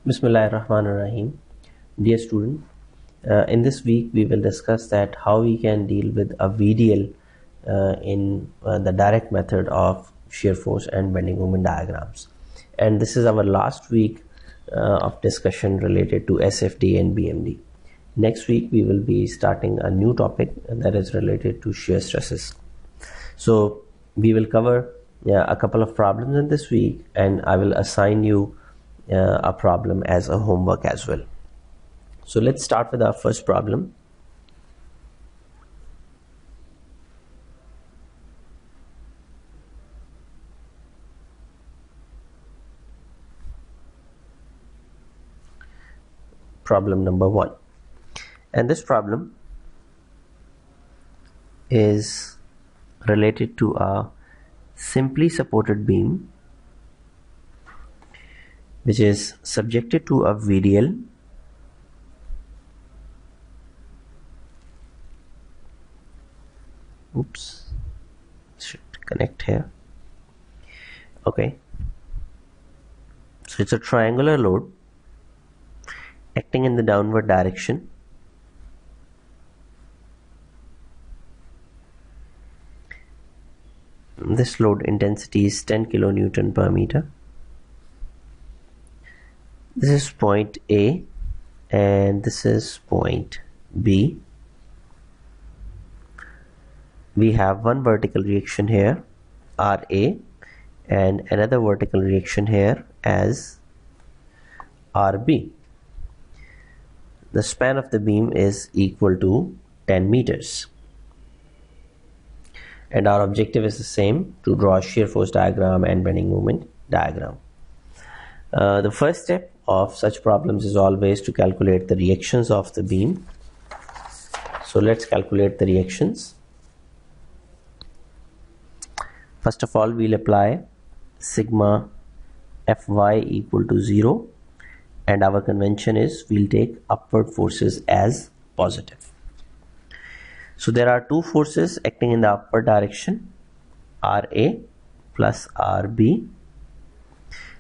Bismillahirrahmanirrahim. Dear student, in this week we will discuss that how we can deal with a VDL in the direct method of shear force and bending moment diagrams. And this is our last week of discussion related to SFD and BMD. Next week we will be starting a new topic that is related to shear stresses. So we will cover a couple of problems in this week, and I will assign you a problem as a homework as well. So let's start with our first problem. Problem number 1. And this problem is related to a simply supported beam which is subjected to a VDL should connect here. Okay, so it's a triangular load acting in the downward direction. This load intensity is 10 kilonewton per meter. This is point A and this is point B. We have one vertical reaction here, RA, and another vertical reaction here as RB. The span of the beam is equal to 10 meters. And our objective is the same, to draw a shear force diagram and bending moment diagram. The first step of such problems is always to calculate the reactions of the beam. So let's calculate the reactions. First of all, we'll apply sigma Fy equal to 0, and our convention is we'll take upward forces as positive. So there are two forces acting in the upward direction, Ra plus Rb,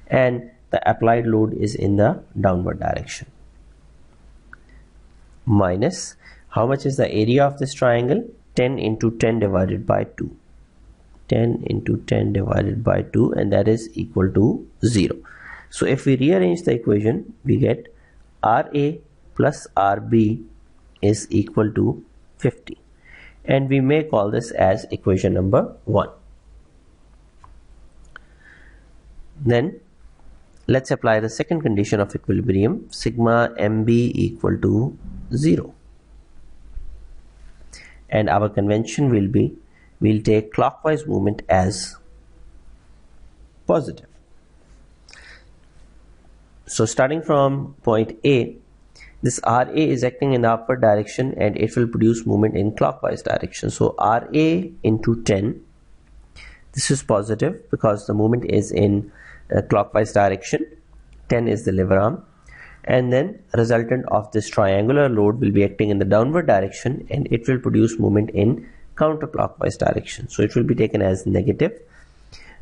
and the applied load is in the downward direction. Minus, how much is the area of this triangle? 10 into 10 divided by 2. 10 into 10 divided by 2, and that is equal to 0. So if we rearrange the equation, we get Ra plus Rb is equal to 50. And we may call this as equation number 1. Then let's apply the second condition of equilibrium, sigma mb equal to 0. And our convention will be, we'll take clockwise movement as positive. So starting from point A, this Ra is acting in the upward direction and it will produce movement in clockwise direction. So Ra into 10, this is positive because the movement is in clockwise direction. 10 is the lever arm, and then resultant of this triangular load will be acting in the downward direction and it will produce movement in counterclockwise direction. So it will be taken as negative.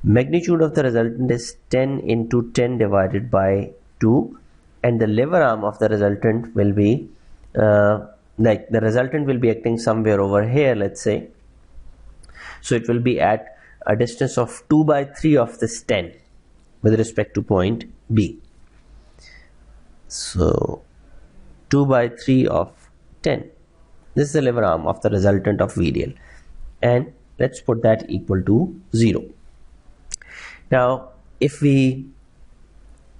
Magnitude of the resultant is 10 into 10 divided by 2, and the lever arm of the resultant will be like the resultant will be acting somewhere over here, let's say. So it will be at a distance of 2 by 3 of this 10 with respect to point B. So 2 by 3 of 10. This is the lever arm of the resultant of VDL, and let's put that equal to 0. Now if we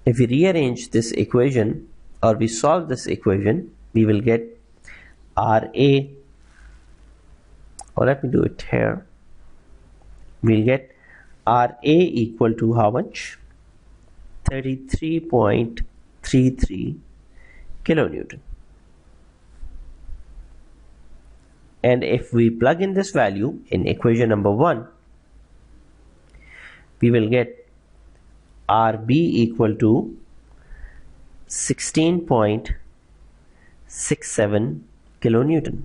rearrange this equation, or we solve this equation, we will get Ra, or let me do it here. We'll get Ra equal to how much? 33.33 kilonewton. And if we plug in this value in equation number 1, we will get Rb equal to 16.67 kilonewton.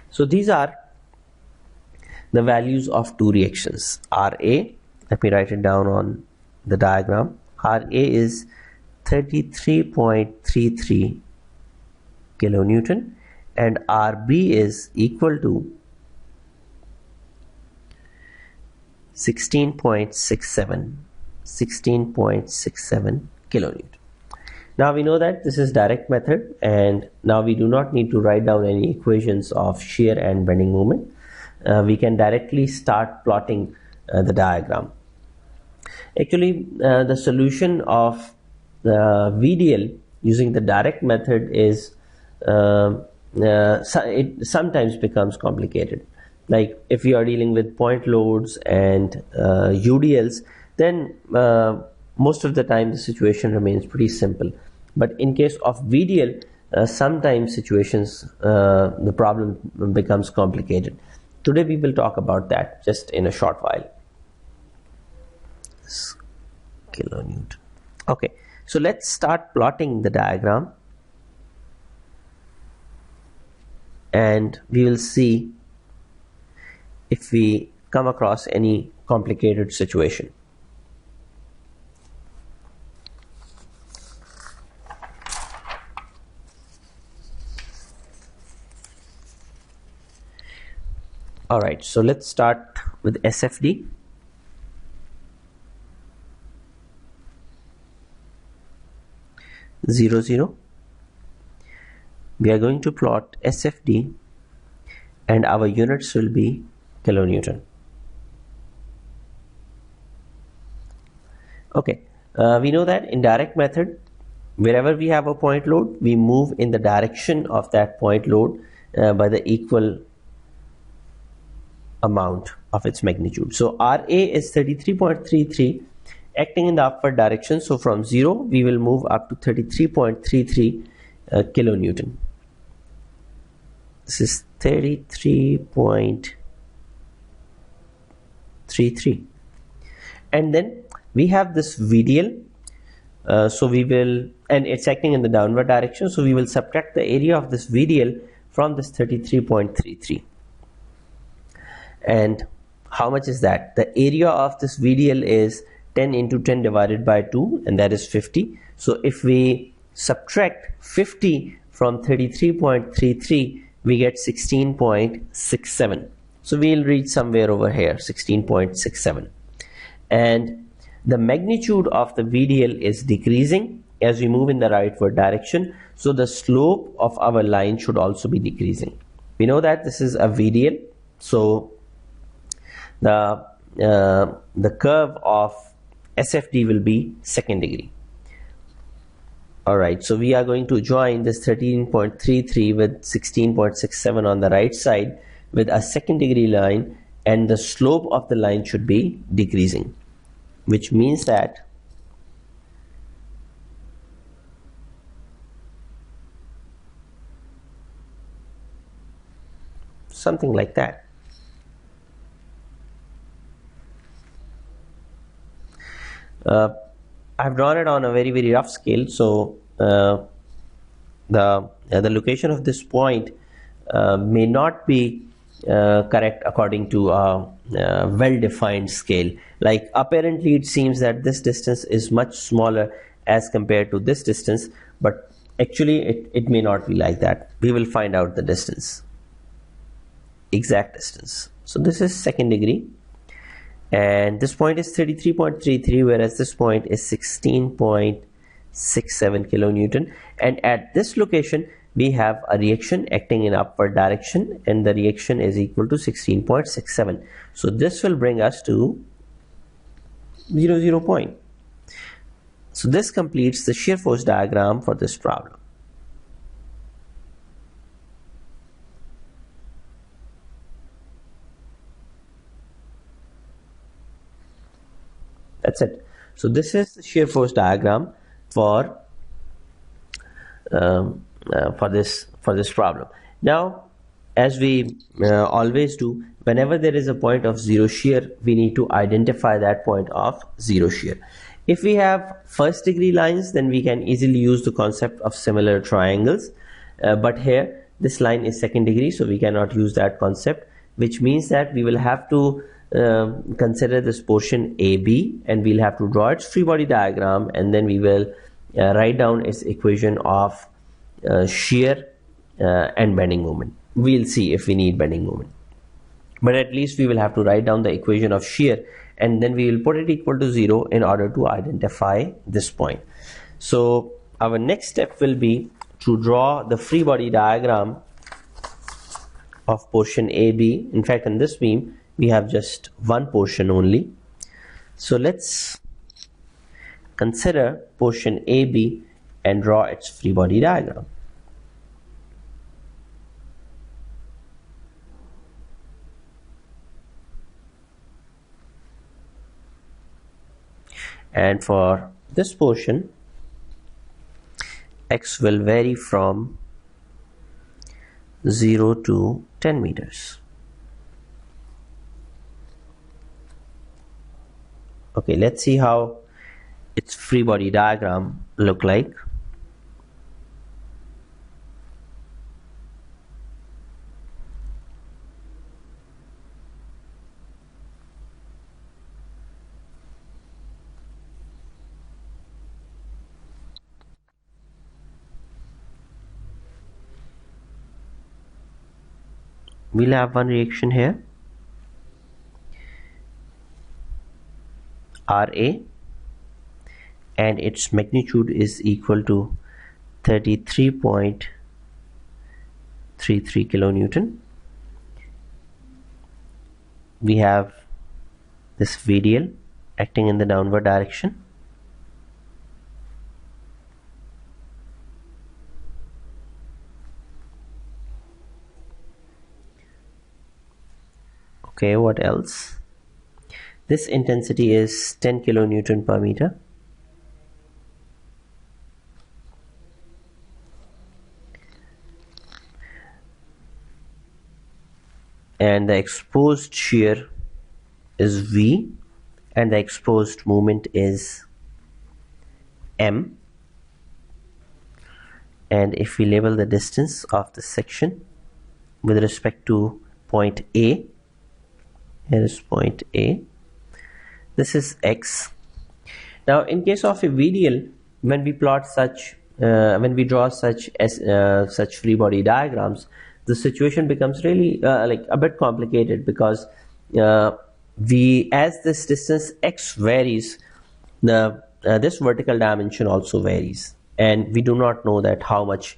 So these are the values of two reactions. Ra, let me write it down on the diagram, RA is 33.33 kilonewton and RB is equal to 16.67 kilonewton. Now we know that this is direct method, and now we do not need to write down any equations of shear and bending moment. We can directly start plotting the diagram. Actually, the solution of the VDL using the direct method is it sometimes becomes complicated. Like if you are dealing with point loads and UDLs, then most of the time the situation remains pretty simple. But in case of VDL, sometimes situations the problem becomes complicated. Today we will talk about that just in a short while. Kilonewton. Okay, so let's start plotting the diagram, and we will see if we come across any complicated situation. Alright, so let's start with SFD. Zero, zero. We are going to plot SFD and our units will be kilonewton. Okay, we know that in direct method, wherever we have a point load, we move in the direction of that point load by the equal amount of its magnitude. So RA is 33.33 acting in the upward direction. So from 0 we will move up to 33.33 kilonewton. This is 33.33, and then we have this VDL. So we will, and it's acting in the downward direction, so we will subtract the area of this VDL from this 33.33. And how much is that? The area of this VDL is 10 into 10 divided by 2, and that is 50. So if we subtract 50 from 33.33, we get 16.67. So we'll reach somewhere over here, 16.67. And the magnitude of the VDL is decreasing as we move in the rightward direction. So the slope of our line should also be decreasing. We know that this is a VDL. So the curve of SFD will be second degree. Alright, so we are going to join this 13.33 with 16.67 on the right side with a second degree line, and the slope of the line should be decreasing, which means that something like that. I've drawn it on a very rough scale, so the location of this point may not be correct according to a well-defined scale. Like apparently it seems that this distance is much smaller as compared to this distance, but actually it may not be like that. We will find out the distance, exact distance. So this is second degree, and this point is 33.33, whereas this point is 16.67 kilonewton, and at this location we have a reaction acting in upward direction, and the reaction is equal to 16.67. So this will bring us to 0 point. So this completes the shear force diagram for this problem. That's it. So this is the shear force diagram for this problem. Now, as we always do, whenever there is a point of zero shear, we need to identify that point of zero shear. If we have first degree lines, then we can easily use the concept of similar triangles, but here this line is second degree, so we cannot use that concept, which means that we will have to consider this portion AB, and we'll have to draw its free body diagram, and then we will write down its equation of shear and bending moment. We'll see if we need bending moment, but at least we will have to write down the equation of shear, and then we will put it equal to 0 in order to identify this point. So our next step will be to draw the free body diagram of portion AB. In fact, in this beam we have just one portion only, so let's consider portion AB and draw its free body diagram. And for this portion, x will vary from 0 to 10 meters. Okay, let's see how its free body diagram look like. We'll have one reaction here, RA, and its magnitude is equal to 33.33 kilonewton. We have this VDL acting in the downward direction. Okay, what else? This intensity is 10 kilonewton per meter. And the exposed shear is V, and the exposed moment is M. And if we label the distance of the section with respect to point A, here is point A, this is X. Now in case of a VDL, when we plot such when we draw such free body diagrams, the situation becomes really like a bit complicated, because as this distance X varies, this vertical dimension also varies, and we do not know that how much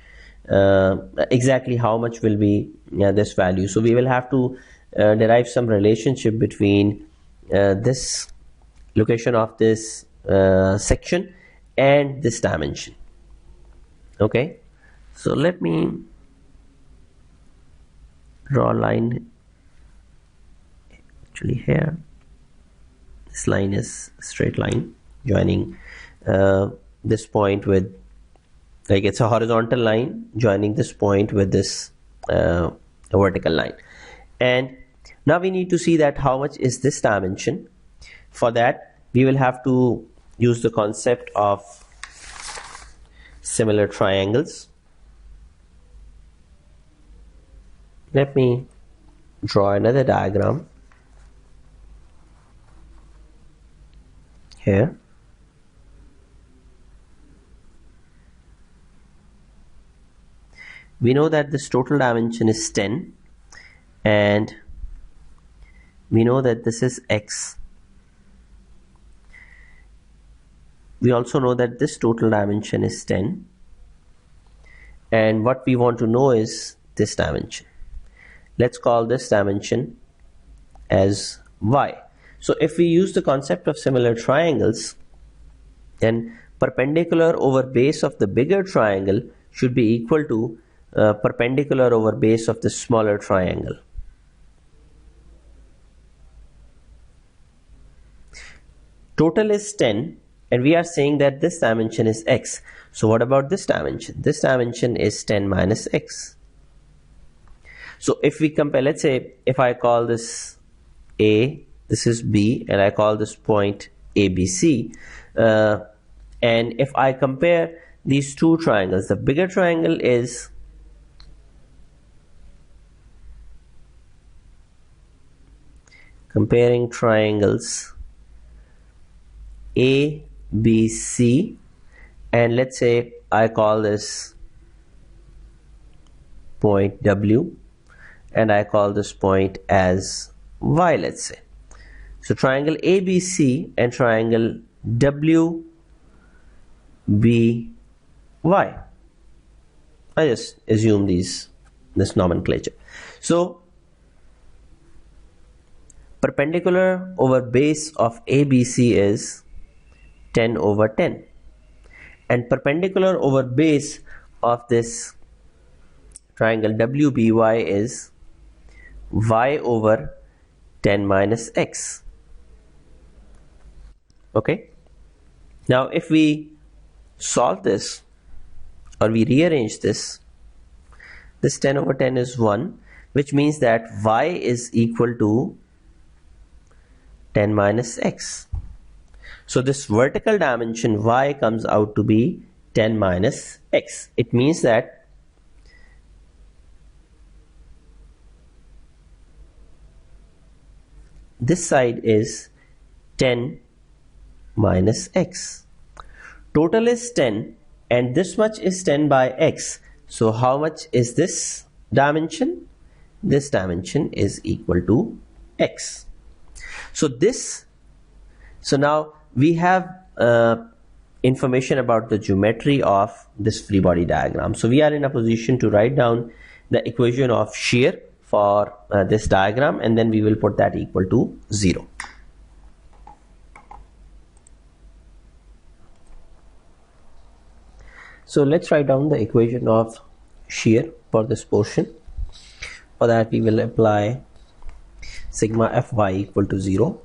exactly how much will be this value. So we will have to derive some relationship between this location of this section and this dimension. Okay, so let me draw a line. Actually here this line is a straight line joining this point with, like, it's a horizontal line joining this point with this vertical line. And now we need to see that how much is this dimension. For that we will have to use the concept of similar triangles. Let me draw another diagram here. We know that this total dimension is 10, and we know that this is X. We also know that this total dimension is 10, and what we want to know is this dimension. Let's call this dimension as Y. So if we use the concept of similar triangles, then perpendicular over base of the bigger triangle should be equal to perpendicular over base of the smaller triangle. Total is 10, and we are saying that this dimension is X. So what about this dimension? This dimension is 10 minus X. So if we compare, let's say if I call this A, this is B, and I call this point ABC, and if I compare these two triangles, the bigger triangle is comparing triangles A, B, C, and let's say I call this point W and I call this point as Y, let's say. So triangle ABC and triangle WBY. I just assume this nomenclature. So perpendicular over base of ABC is 10 over 10, and perpendicular over base of this triangle WBY is y over 10 minus x. Okay, now if we solve this or we rearrange this 10 over 10 is 1, which means that y is equal to 10 minus x. So this vertical dimension y comes out to be 10 minus x. It means that this side is 10 minus x. Total is 10 and this much is 10 by x. So how much is this dimension? This dimension is equal to x. So now we have information about the geometry of this free body diagram. So we are in a position to write down the equation of shear for this diagram, and then we will put that equal to 0. So let's write down the equation of shear for this portion. For that we will apply sigma Fy equal to 0.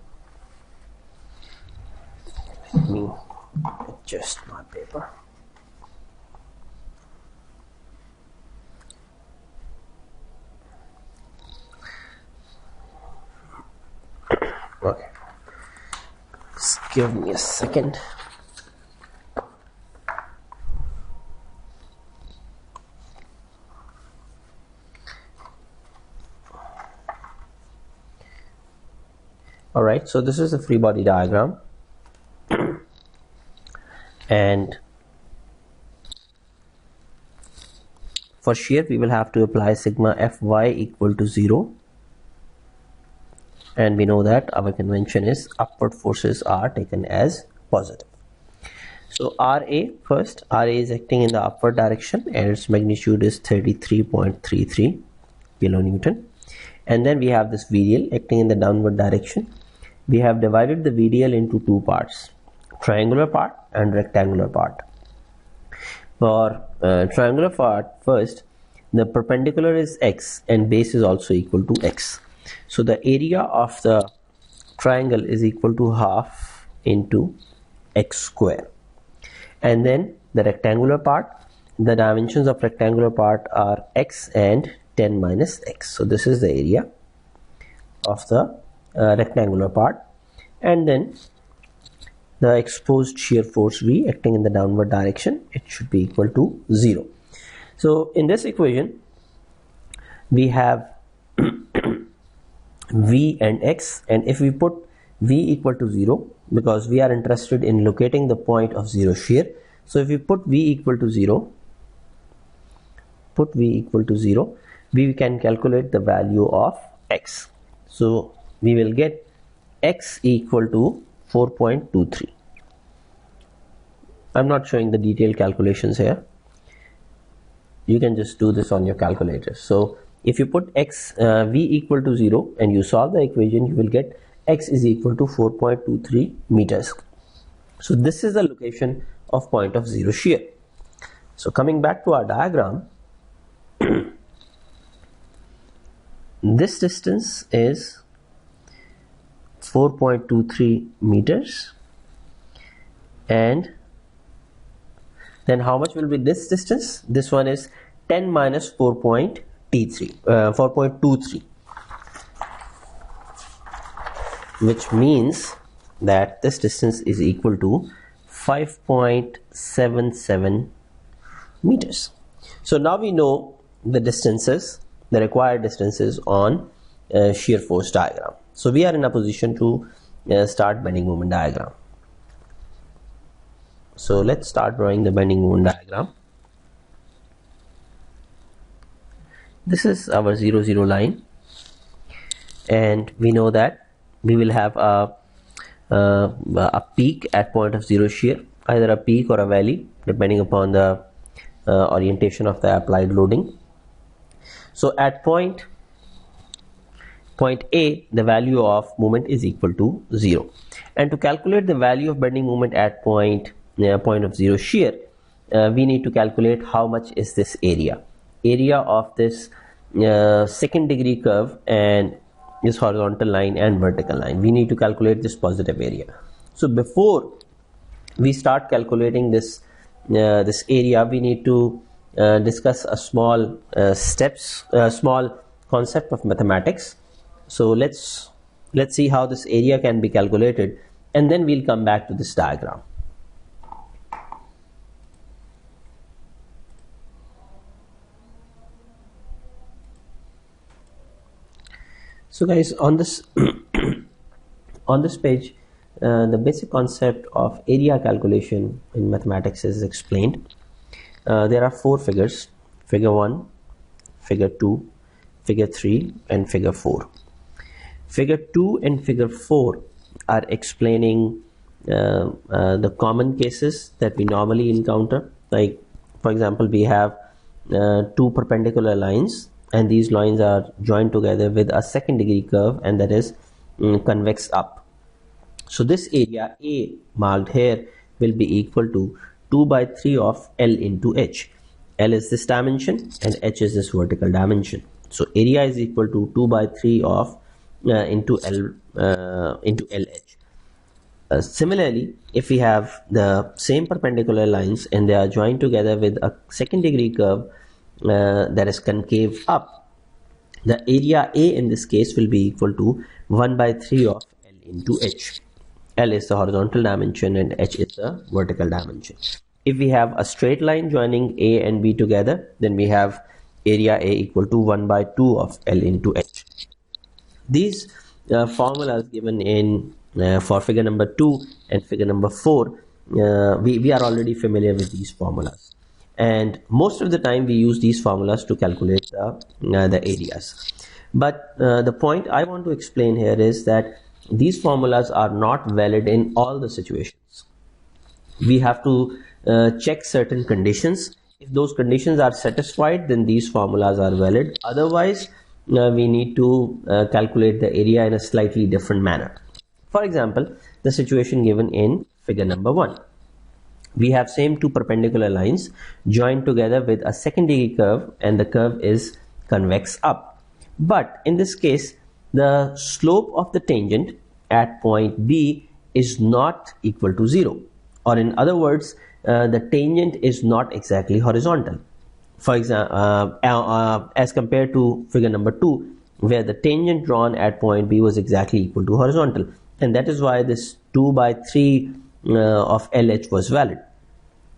Let me adjust my paper. Okay, just give me a second. Alright, so this is the free body diagram, and for shear we will have to apply sigma Fy equal to 0, and we know that our convention is upward forces are taken as positive. So RA first, RA is acting in the upward direction and its magnitude is 33.33 kilonewton, and then we have this VDL acting in the downward direction. We have divided the VDL into two parts, triangular part and rectangular part. For triangular part first, the perpendicular is x and base is also equal to x. So the area of the triangle is equal to half into x square. And then the rectangular part, the dimensions of rectangular part are x and 10 minus x. So this is the area of the rectangular part, and then the exposed shear force V acting in the downward direction, it should be equal to 0. So in this equation we have V and x, and if we put V equal to 0, because we are interested in locating the point of 0 shear, so if we put V equal to 0, we can calculate the value of x. So we will get x equal to 4.23. I'm not showing the detailed calculations here. You can just do this on your calculator. So if you put x v equal to 0 and you solve the equation, you will get x is equal to 4.23 meters. So this is the location of point of 0 shear. So coming back to our diagram, this distance is 4.23 meters, and then how much will be this distance? This one is 10 minus 4.23, which means that this distance is equal to 5.77 meters. So now we know the distances, the required distances on shear force diagram. So we are in a position to start bending moment diagram. So let's start drawing the bending moment diagram. This is our 0, 0 line, and we know that we will have a peak at point of zero shear, either a peak or a valley depending upon the orientation of the applied loading. So at point A, the value of moment is equal to 0, and to calculate the value of bending moment at point of zero shear, we need to calculate how much is this area of this second degree curve and this horizontal line and vertical line. We need to calculate this positive area. So before we start calculating this this area, we need to discuss a small small concept of mathematics. So let's see how this area can be calculated, and then we'll come back to this diagram. So guys, on this on this page, the basic concept of area calculation in mathematics is explained. There are 4 figures: figure 1, figure 2, figure 3, and figure 4. Figure 2 and figure 4 are explaining the common cases that we normally encounter. Like, for example, we have 2 perpendicular lines, and these lines are joined together with a second degree curve, and that is convex up. So this area A marked here will be equal to 2 by 3 of L into H. L is this dimension and H is this vertical dimension. So area is equal to 2 by 3 of into LH. Similarly, if we have the same perpendicular lines and they are joined together with a second degree curve that is concave up, the area A in this case will be equal to 1 by 3 of L into H. L is the horizontal dimension and H is the vertical dimension. If we have a straight line joining A and B together, then we have area A equal to 1 by 2 of L into H. These formulas given in for figure number 2 and figure number 4, we are already familiar with these formulas, and most of the time we use these formulas to calculate the areas. But the point I want to explain here is that these formulas are not valid in all the situations. We have to check certain conditions. If those conditions are satisfied, then these formulas are valid. Otherwise, we need to calculate the area in a slightly different manner. For example, the situation given in figure number 1. We have same 2 perpendicular lines joined together with a second degree curve, and the curve is convex up. But in this case, the slope of the tangent at point B is not equal to 0, or in other words, the tangent is not exactly horizontal. For example, as compared to figure number 2, where the tangent drawn at point B was exactly equal to horizontal, and that is why this 2 by 3 of LH was valid.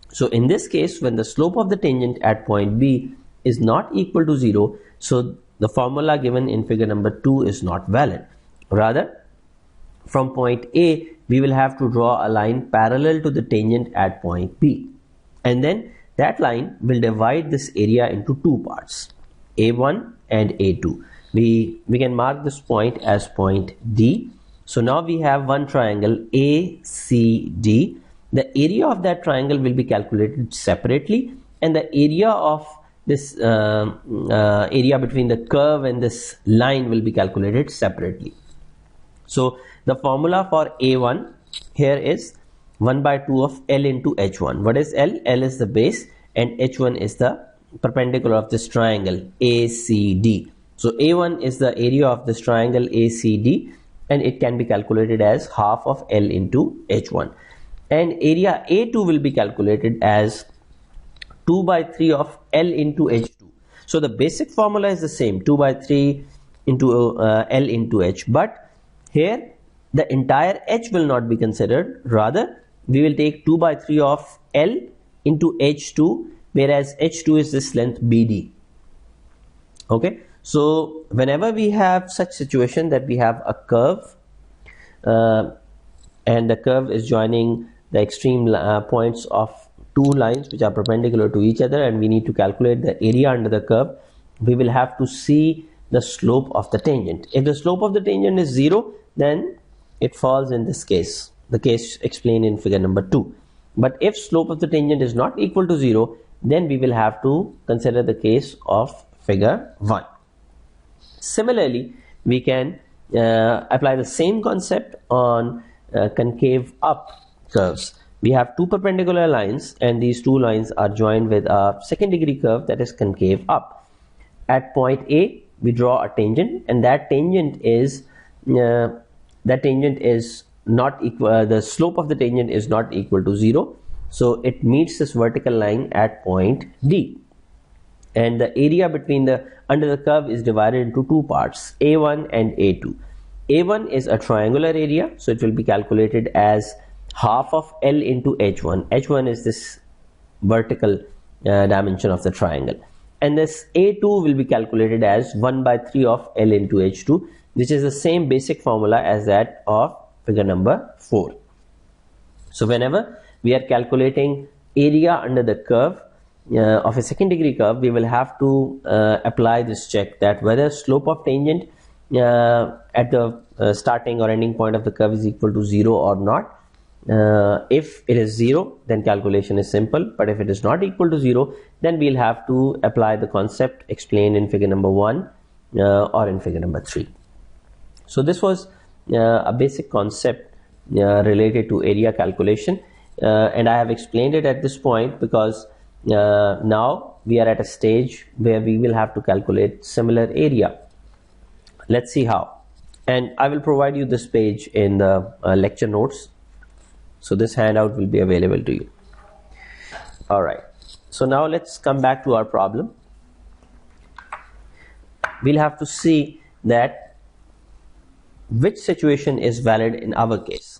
So in this case, when the slope of the tangent at point B is not equal to 0, so the formula given in figure number 2 is not valid. Rather, from point A, we will have to draw a line parallel to the tangent at point B, and then that line will divide this area into 2 parts, A1 and A2. We can mark this point as point D. So now we have one triangle ACD. The area of that triangle will be calculated separately, and the area of this area between the curve and this line will be calculated separately. So the formula for A1 here is 1 by 2 of L into H1. What is L? L is the base and H1 is the perpendicular of this triangle ACD. So A1 is the area of this triangle ACD, and it can be calculated as half of L into H1. And area A2 will be calculated as 2 by 3 of L into H2. So the basic formula is the same, 2 by 3 into L into H, but here the entire H will not be considered. Rather, we will take 2 by 3 of L into H2, whereas H2 is this length BD. Okay, So whenever we have such situation that we have a curve and the curve is joining the extreme points of two lines which are perpendicular to each other, and we need to calculate the area under the curve, we will have to see the slope of the tangent. If the slope of the tangent is 0, then it falls in this case, the case explained in figure number 2. But if slope of the tangent is not equal to 0, then we will have to consider the case of figure 1. Similarly, we can apply the same concept on concave up curves. We have two perpendicular lines, and these two lines are joined with a second degree curve that is concave up. At point A, we draw a tangent, and that tangent is not equal. The slope of the tangent is not equal to 0, so it meets this vertical line at point D. And the area between under the curve is divided into two parts, A1 and A2. A1 is a triangular area, so it will be calculated as half of L into H1. H1 is this vertical dimension of the triangle. And this A2 will be calculated as 1 by 3 of L into H2, which is the same basic formula as that of figure number 4. So whenever we are calculating area under the curve of a second degree curve, we will have to apply this check that whether slope of tangent at the starting or ending point of the curve is equal to 0 or not. If it is 0, then calculation is simple, but if it is not equal to 0, then we'll have to apply the concept explained in figure number 1 or in figure number 3. So this was a basic concept related to area calculation, and I have explained it at this point because now we are at a stage where we will have to calculate similar area. Let's see how. And I will provide you this page in the lecture notes. So this handout will be available to you. Alright, so now let's come back to our problem. We'll have to see that which situation is valid in our case.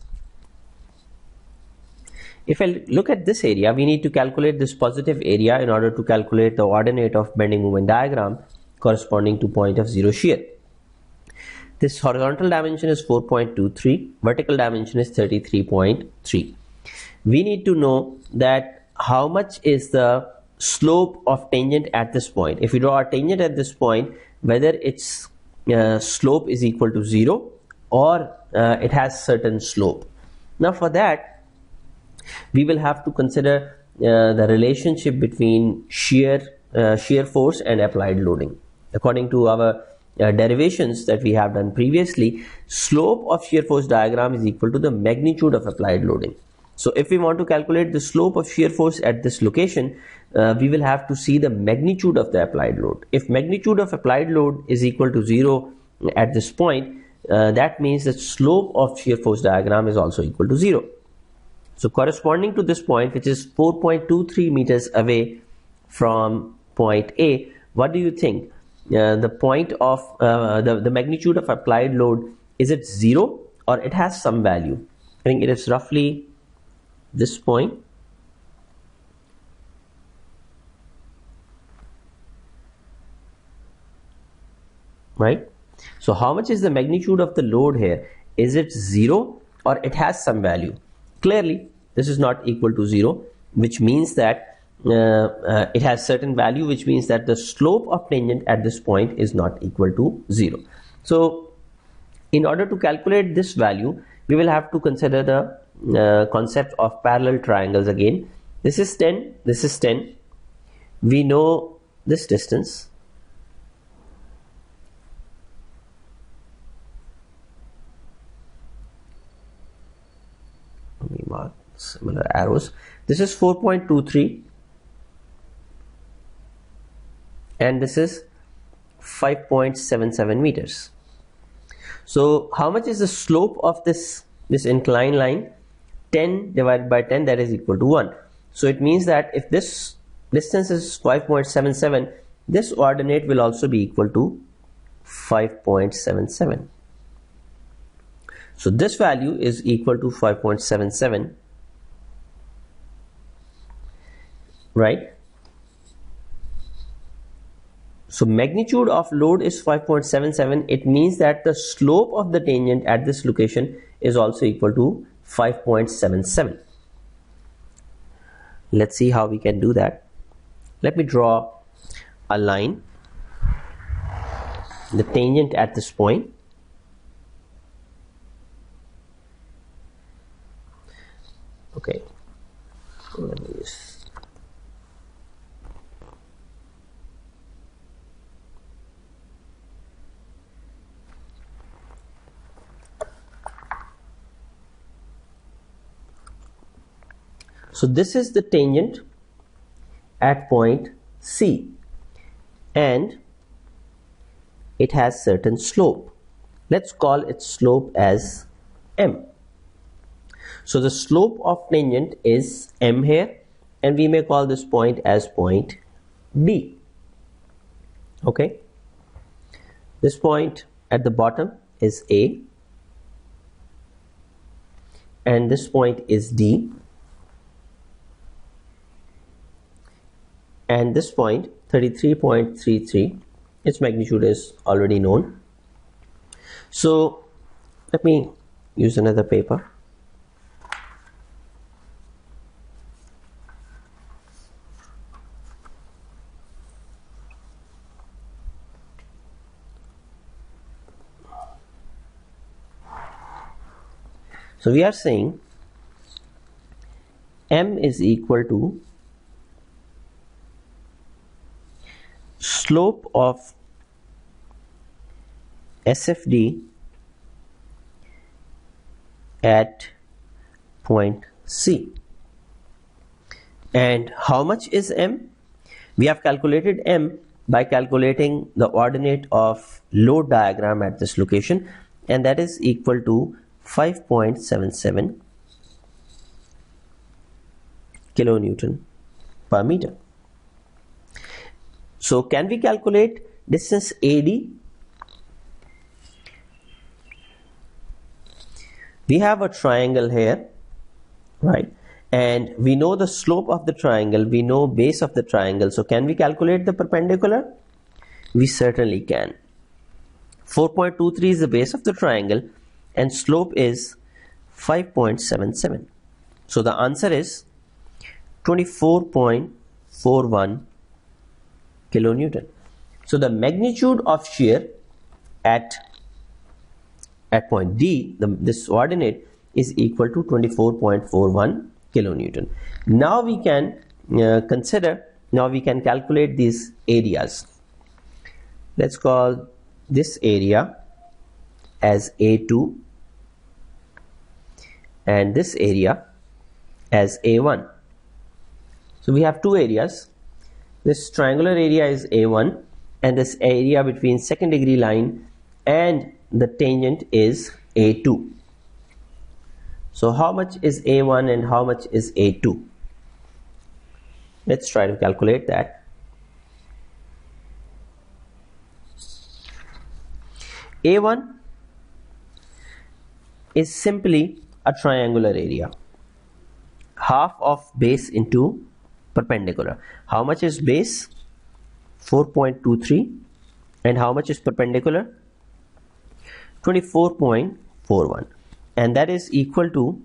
If I look at this area, we need to calculate this positive area in order to calculate the ordinate of bending moment diagram corresponding to point of zero shear. This horizontal dimension is 4.23, vertical dimension is 33.3. We need to know that how much is the slope of tangent at this point. If we draw a tangent at this point, whether its slope is equal to 0 or it has certain slope. Now for that, we will have to consider the relationship between shear force and applied loading. According to our derivations that we have done previously, slope of shear force diagram is equal to the magnitude of applied loading. So if we want to calculate the slope of shear force at this location, we will have to see the magnitude of the applied load. If magnitude of applied load is equal to 0 at this point, that means that slope of shear force diagram is also equal to 0. So corresponding to this point, which is 4.23 meters away from point A, what do you think? The point of the magnitude of applied load, is it 0 or it has some value? I think it is roughly this point. Right? So how much is the magnitude of the load here? Is it 0 or it has some value? Clearly this is not equal to 0, which means that it has certain value, which means that the slope of tangent at this point is not equal to 0. So in order to calculate this value, we will have to consider the concept of parallel triangles again. This is 10, this is 10. We know this distance. Let me mark similar arrows. This is 4.23 and this is 5.77 meters. So how much is the slope of this inclined line? 10 divided by 10, that is equal to 1. So it means that if this distance is 5.77, this ordinate will also be equal to 5.77. So this value is equal to 5.77, right? So magnitude of load is 5.77. It means that the slope of the tangent at this location is also equal to 5.77. Let's see how we can do that. Let me draw a line, the tangent at this point. Okay, let me just so this is the tangent at point C, and it has certain slope. Let's call its slope as m. So the slope of tangent is m here, and we may call this point as point B. Okay, this point at the bottom is A, and this point is D, and this point 33.33, its magnitude is already known. So let me use another paper. So we are saying m is equal to slope of SFD at point C. And how much is m? We have calculated m by calculating the ordinate of load diagram at this location, and that is equal to 5.77 kilonewton per meter. So can we calculate distance AD? We have a triangle here, right? And we know the slope of the triangle, we know base of the triangle. So can we calculate the perpendicular? We certainly can. 4.23 is the base of the triangle, and slope is 5.77. So the answer is 24.41 kilonewton. So the magnitude of shear at point D, this ordinate, is equal to 24.41 kilonewton. Now we can we can calculate these areas. Let's call this area as A2 and this area as A1. So we have two areas. This triangular area is A1, and this area between second degree line and the tangent is A2. So how much is A1 and how much is A2? Let's try to calculate that. A1 is simply a triangular area, half of base into perpendicular. How much is base? 4.23. And how much is perpendicular? 24.41. And that is equal to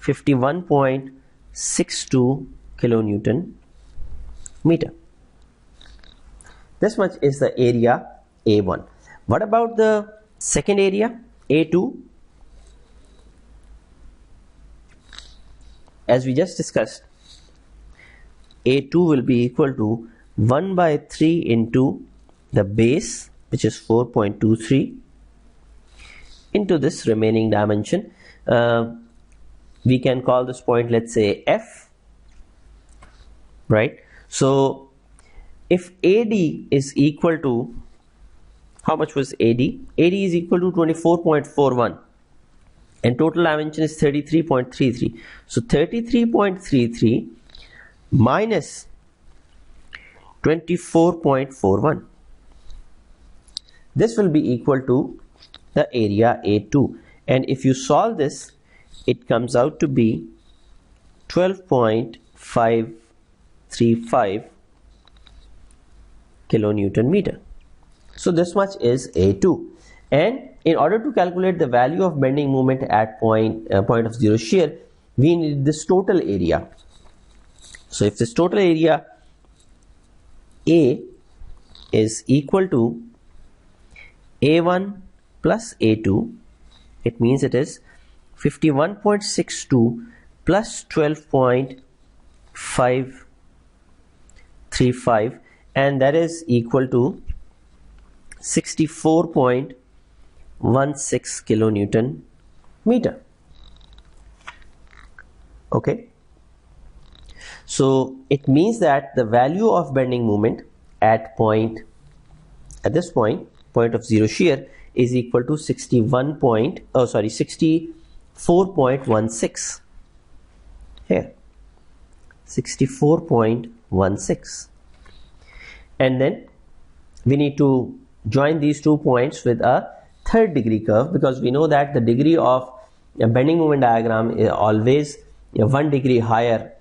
51.62 kilonewton meter. This much is the area A1. What about the second area, A2? As we just discussed, A2 will be equal to 1 by 3 into the base, which is 4.23, into this remaining dimension. We can call this point, let's say, F, right? So if AD is equal to, how much was AD? AD is equal to 24.41, and total dimension is 33.33. So 33.33 minus 24.41. This will be equal to the area A2. And if you solve this, it comes out to be 12.535 kilonewton meter. So this much is A2, and in order to calculate the value of bending moment at point of zero shear, we need this total area. So if this total area A is equal to A1 plus A2, it means it is 51.62 plus 12.535, and that is equal to 64.16 kilonewton meter. Okay, so it means that the value of bending moment at this point of zero shear is equal to 64.16 here, 64.16, and then we need to join these 2 points with a third degree curve, because we know that the degree of a bending moment diagram is always 1 degree higher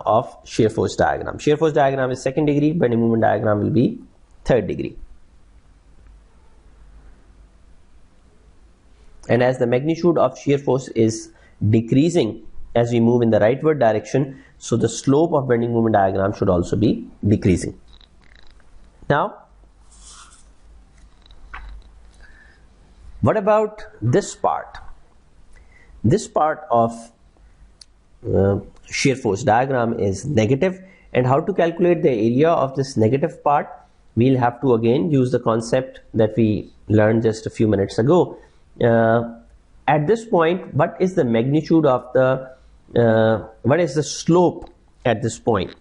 of shear force diagram. Shear force diagram is second degree, bending moment diagram will be third degree. And as the magnitude of shear force is decreasing as we move in the rightward direction, so the slope of bending moment diagram should also be decreasing. Now, what about this part? This part of shear force diagram is negative, and how to calculate the area of this negative part? We'll have to again use the concept that we learned just a few minutes ago. At this point, what is the magnitude of what is the slope at this point?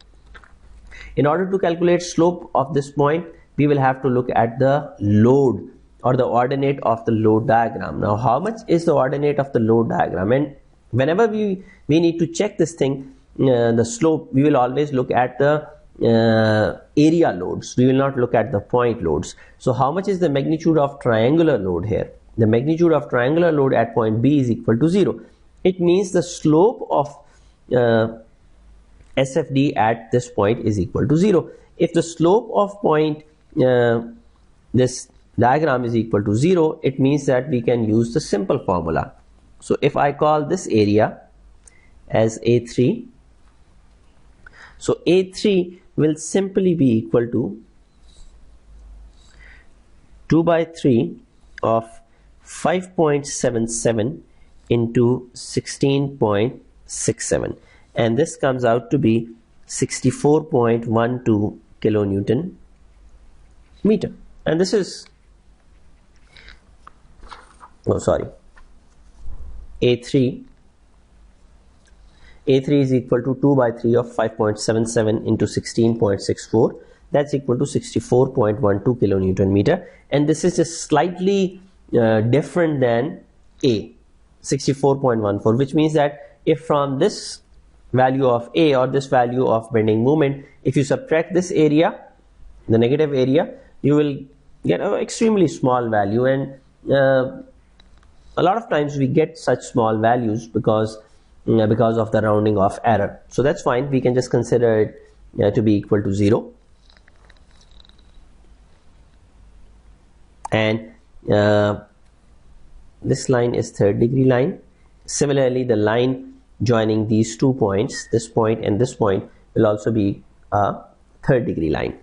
In order to calculate slope of this point, we will have to look at the load or the ordinate of the load diagram. Now, how much is the ordinate of the load diagram? And whenever we need to check this thing, the slope, we will always look at the area loads. We will not look at the point loads. So how much is the magnitude of triangular load here? The magnitude of triangular load at point B is equal to 0. It means the slope of SFD at this point is equal to 0. If the slope of point this diagram is equal to 0, it means that we can use the simple formula. So if I call this area as A3, so A3 will simply be equal to 2 by 3 of 5.77 into 16.67, and this comes out to be 64.12 kilonewton meter. And this is A3 is equal to 2 by 3 of 5.77 into 16.64, that's equal to 64.12 kilonewton meter, and this is just slightly different than A, 64.14, which means that if from this value of A or this value of bending moment, if you subtract this area, the negative area, you will get an extremely small value, and a lot of times we get such small values because of the rounding off error. So that's fine, we can just consider it to be equal to 0. And this line is third degree line. Similarly, the line joining these 2 points, this point and this point, will also be a third degree line.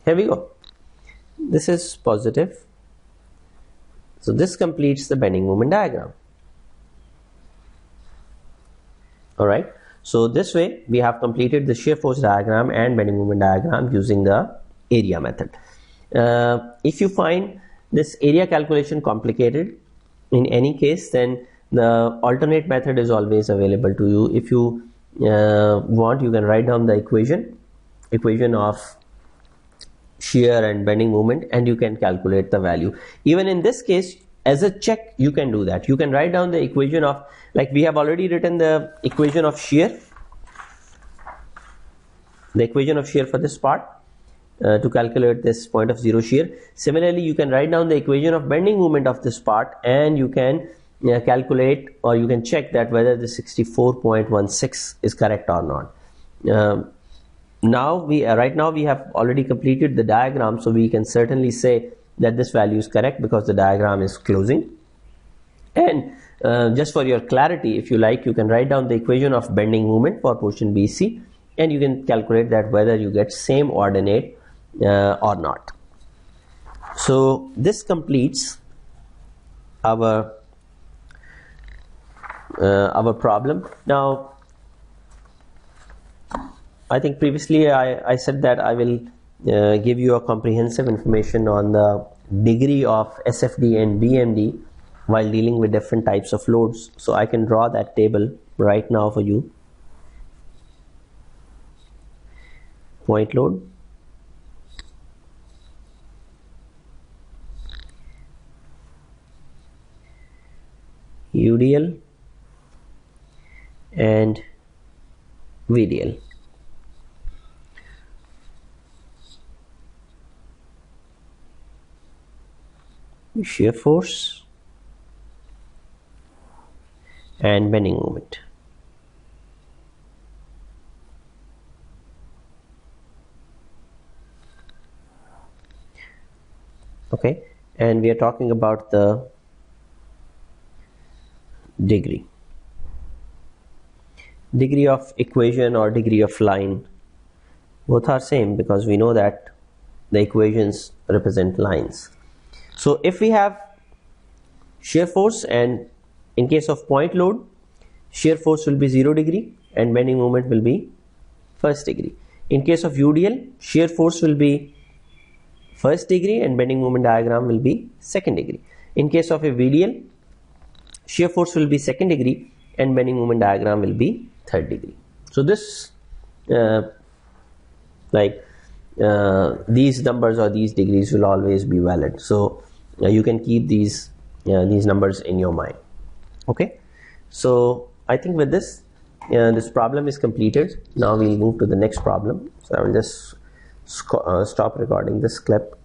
Here we go. This is positive. So this completes the bending moment diagram. Alright. So this way we have completed the shear force diagram and bending moment diagram using the area method. If you find this area calculation complicated in any case, then the alternate method is always available to you. If you want, you can write down the equation of shear and bending moment, and you can calculate the value. Even in this case, as a check, you can do that. You can write down the equation of, like we have already written the equation of shear, for this part to calculate this point of zero shear. Similarly, you can write down the equation of bending moment of this part, and you can calculate, or you can check that whether the 64.16 is correct or not. Right now we have already completed the diagram, so we can certainly say that this value is correct because the diagram is closing. And just for your clarity, if you like, you can write down the equation of bending moment for portion BC, and you can calculate that whether you get same ordinate or not. So this completes our problem. Now, I think previously I said that I will give you a comprehensive information on the degree of SFD and BMD while dealing with different types of loads. So I can draw that table right now for you. Point load, UDL and VDL. Shear force and bending moment. Okay, and we are talking about the degree of equation or degree of line. Both are same because we know that the equations represent lines. So if we have shear force, and in case of point load, shear force will be 0 degree and bending moment will be first degree. In case of UDL, shear force will be first degree and bending moment diagram will be second degree. In case of a VDL, shear force will be second degree and bending moment diagram will be third degree. So this these numbers or these degrees will always be valid. So you can keep these numbers in your mind. Okay, so I think with this this problem is completed. Now we'll move to the next problem. So I will just stop recording this clip